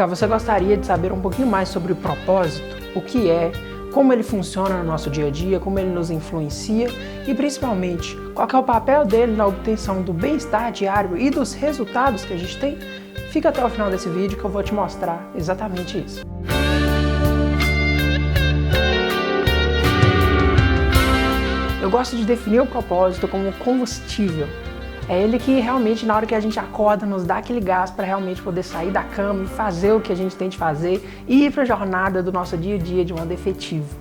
Você gostaria de saber um pouquinho mais sobre o propósito, o que é, como ele funciona no nosso dia a dia, como ele nos influencia e principalmente qual é o papel dele na obtenção do bem-estar diário e dos resultados que a gente tem? Fica até o final desse vídeo que eu vou te mostrar exatamente isso. Eu gosto de definir o propósito como combustível. É ele que realmente, na hora que a gente acorda, nos dá aquele gás para realmente poder sair da cama e fazer o que a gente tem de fazer e ir para a jornada do nosso dia a dia de modo efetivo.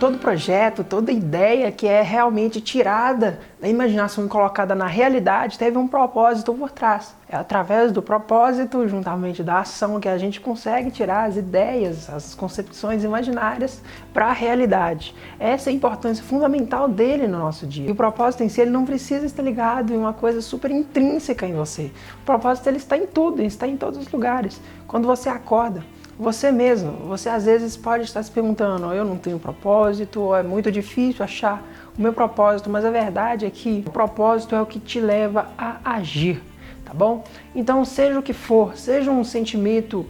Todo projeto, toda ideia que é realmente tirada da imaginação e colocada na realidade teve um propósito por trás. É através do propósito, juntamente da ação, que a gente consegue tirar as ideias, as concepções imaginárias para a realidade. Essa é a importância fundamental dele no nosso dia. E o propósito em si, ele não precisa estar ligado em uma coisa super intrínseca em você. O propósito, ele está em tudo, ele está em todos os lugares. Quando você acorda, você mesmo, você às vezes pode estar se perguntando, eu não tenho propósito, ou é muito difícil achar o meu propósito, mas a verdade é que o propósito é o que te leva a agir, tá bom? Então, seja o que for, seja um sentimento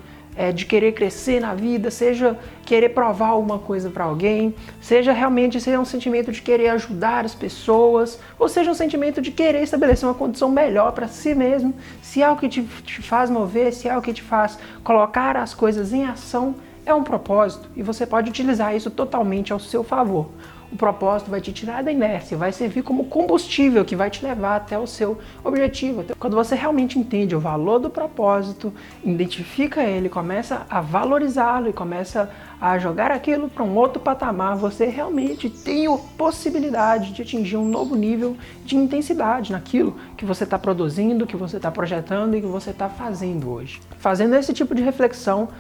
de querer crescer na vida, seja querer provar alguma coisa para alguém, seja realmente um sentimento de querer ajudar as pessoas, ou seja um sentimento de querer estabelecer uma condição melhor para si mesmo, se é o que te faz mover, se é o que te faz colocar as coisas em ação, é um propósito e você pode utilizar isso totalmente ao seu favor. O propósito vai te tirar da inércia, vai servir como combustível que vai te levar até o seu objetivo. Quando você realmente entende o valor do propósito, identifica ele, começa a valorizá-lo e começa a jogar aquilo para um outro patamar, você realmente tem a possibilidade de atingir um novo nível de intensidade naquilo que você está produzindo, que você está projetando e que você está fazendo hoje. Fazendo esse tipo de reflexão,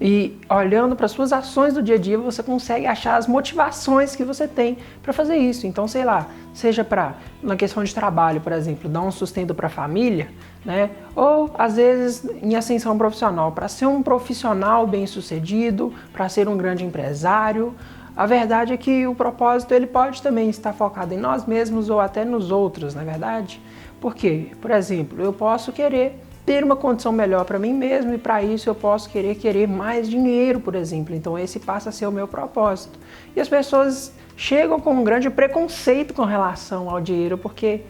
e olhando para as suas ações do dia a dia, você consegue achar as motivações que você tem para fazer isso. Então, sei lá, seja para, na questão de trabalho, por exemplo, dar um sustento para a família, né? Ou, às vezes, em ascensão profissional, para ser um profissional bem-sucedido, para ser um grande empresário. A verdade é que o propósito ele pode também estar focado em nós mesmos ou até nos outros, não é verdade? Por quê? Por exemplo, eu posso querer ter uma condição melhor para mim mesmo e para isso eu posso querer mais dinheiro, por exemplo. Então esse passa a ser o meu propósito. E as pessoas chegam com um grande preconceito com relação ao dinheiro, porque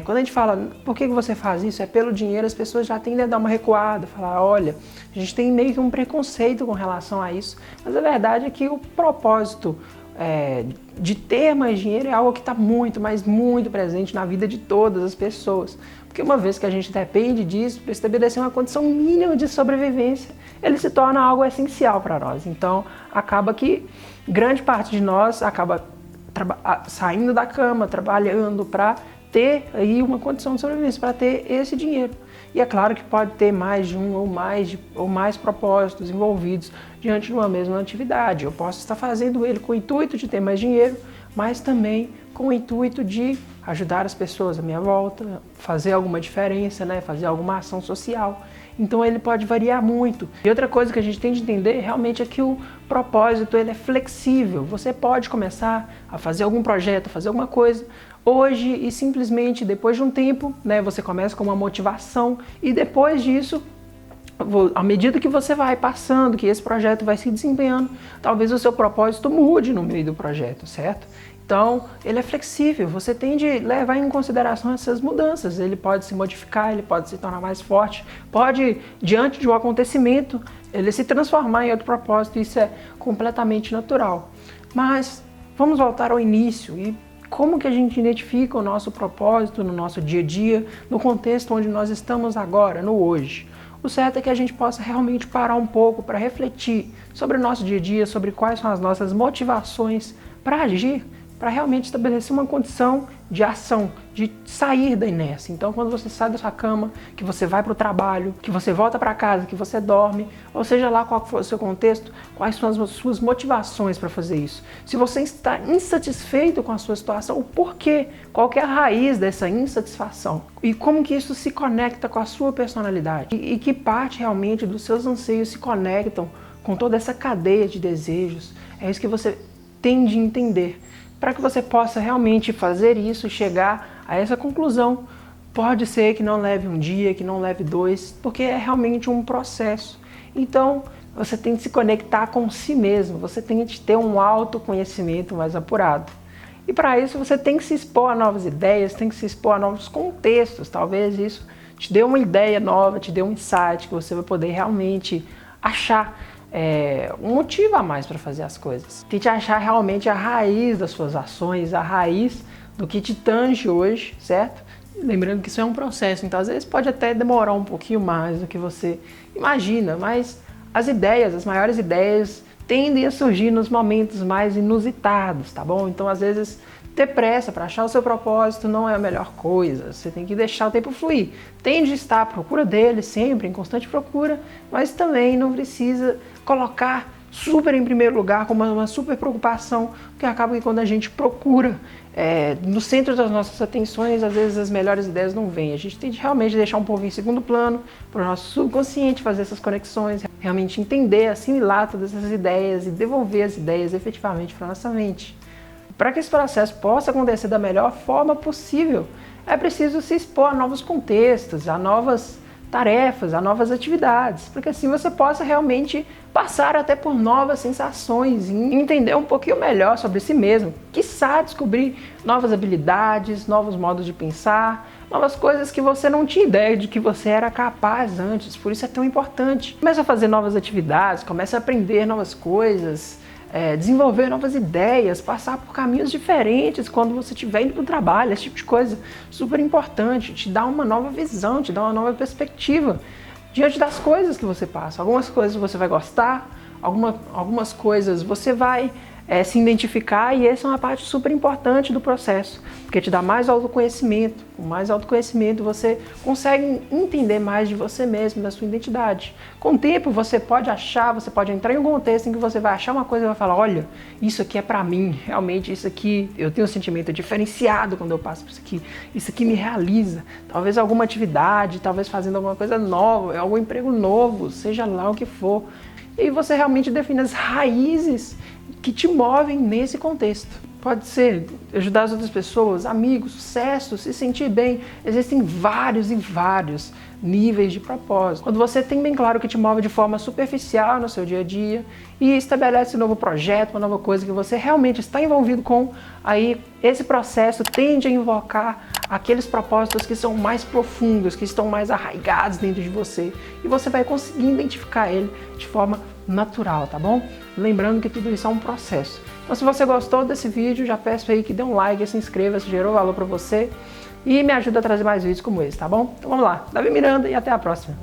quando a gente fala, por que você faz isso? É pelo dinheiro, as pessoas já tendem a dar uma recuada, falar, olha, a gente tem meio que um preconceito com relação a isso. Mas a verdade é que o propósito de ter mais dinheiro é algo que está muito, mas muito presente na vida de todas as pessoas. Porque uma vez que a gente depende disso, para estabelecer uma condição mínima de sobrevivência, ele se torna algo essencial para nós. Então, acaba que grande parte de nós acaba saindo da cama, trabalhando para ter aí uma condição de sobrevivência, para ter esse dinheiro. E é claro que pode ter mais de um ou mais propósitos envolvidos diante de uma mesma atividade. Eu posso estar fazendo ele com o intuito de ter mais dinheiro, mas também com o intuito de ajudar as pessoas à minha volta, fazer alguma diferença, né? Fazer alguma ação social. Então ele pode variar muito. E outra coisa que a gente tem de entender realmente é que o propósito ele é flexível. Você pode começar a fazer algum projeto, fazer alguma coisa hoje e simplesmente depois de um tempo, né, você começa com uma motivação e depois disso, à medida que você vai passando, que esse projeto vai se desempenhando, talvez o seu propósito mude no meio do projeto, certo? Então, ele é flexível, você tem de levar em consideração essas mudanças, ele pode se modificar, ele pode se tornar mais forte, pode, diante de um acontecimento, ele se transformar em outro propósito, isso é completamente natural. Mas, vamos voltar ao início e como que a gente identifica o nosso propósito no nosso dia a dia, no contexto onde nós estamos agora, no hoje. O certo é que a gente possa realmente parar um pouco para refletir sobre o nosso dia a dia, sobre quais são as nossas motivações para agir, para realmente estabelecer uma condição de ação, de sair da inércia. Então, quando você sai da sua cama, que você vai para o trabalho, que você volta para casa, que você dorme, ou seja lá qual for o seu contexto, quais são as suas motivações para fazer isso. Se você está insatisfeito com a sua situação, o porquê? Qual que é a raiz dessa insatisfação? E como que isso se conecta com a sua personalidade? E que parte realmente dos seus anseios se conectam com toda essa cadeia de desejos? É isso que você tem de entender. Para que você possa realmente fazer isso e chegar a essa conclusão. Pode ser que não leve um dia, que não leve dois, porque é realmente um processo. Então, você tem que se conectar com si mesmo, você tem que ter um autoconhecimento mais apurado. E para isso você tem que se expor a novas ideias, tem que se expor a novos contextos. Talvez isso te dê uma ideia nova, te dê um insight que você vai poder realmente achar um motivo a mais para fazer as coisas. Tente achar realmente a raiz das suas ações, a raiz do que te tange hoje, certo? Lembrando que isso é um processo, então às vezes pode até demorar um pouquinho mais do que você imagina, mas as ideias, as maiores ideias, tendem a surgir nos momentos mais inusitados, tá bom? Então, às vezes, ter pressa para achar o seu propósito não é a melhor coisa. Você tem que deixar o tempo fluir. Tem de estar à procura dele, sempre, em constante procura, mas também não precisa colocar super em primeiro lugar, como uma super preocupação, porque acaba que quando a gente procura no centro das nossas atenções, às vezes as melhores ideias não vêm. A gente tem de realmente deixar um pouco em segundo plano, para o nosso subconsciente fazer essas conexões, realmente entender, assimilar todas essas ideias e devolver as ideias efetivamente para a nossa mente. Para que esse processo possa acontecer da melhor forma possível, é preciso se expor a novos contextos, a novas tarefas, a novas atividades, para que assim você possa realmente passar até por novas sensações e entender um pouquinho melhor sobre si mesmo, quiçá descobrir novas habilidades, novos modos de pensar, novas coisas que você não tinha ideia de que você era capaz antes, por isso é tão importante. Comece a fazer novas atividades, comece a aprender novas coisas, desenvolver novas ideias, passar por caminhos diferentes quando você estiver indo para o trabalho, esse tipo de coisa super importante, te dá uma nova visão, te dá uma nova perspectiva diante das coisas que você passa. Algumas coisas você vai gostar, algumas coisas você vai se identificar, e essa é uma parte super importante do processo, porque te dá mais autoconhecimento. Com mais autoconhecimento você consegue entender mais de você mesmo, da sua identidade. Com o tempo você pode entrar em um contexto em que você vai achar uma coisa e vai falar, olha, isso aqui é pra mim, realmente isso aqui, eu tenho um sentimento diferenciado quando eu passo por isso aqui me realiza. Talvez alguma atividade, talvez fazendo alguma coisa nova, algum emprego novo, seja lá o que for. E você realmente define as raízes que te movem nesse contexto. Pode ser ajudar as outras pessoas, amigos, sucesso, se sentir bem. Existem vários e vários níveis de propósito. Quando você tem bem claro o que te move de forma superficial no seu dia a dia e estabelece um novo projeto, uma nova coisa que você realmente está envolvido com, aí esse processo tende a invocar aqueles propósitos que são mais profundos, que estão mais arraigados dentro de você, e você vai conseguir identificar ele de forma natural, tá bom? Lembrando que tudo isso é um processo. Então, se você gostou desse vídeo, já peço aí que dê um like, se inscreva, se gerou valor para você, e me ajuda a trazer mais vídeos como esse, tá bom? Então vamos lá, Davi Miranda, e até a próxima!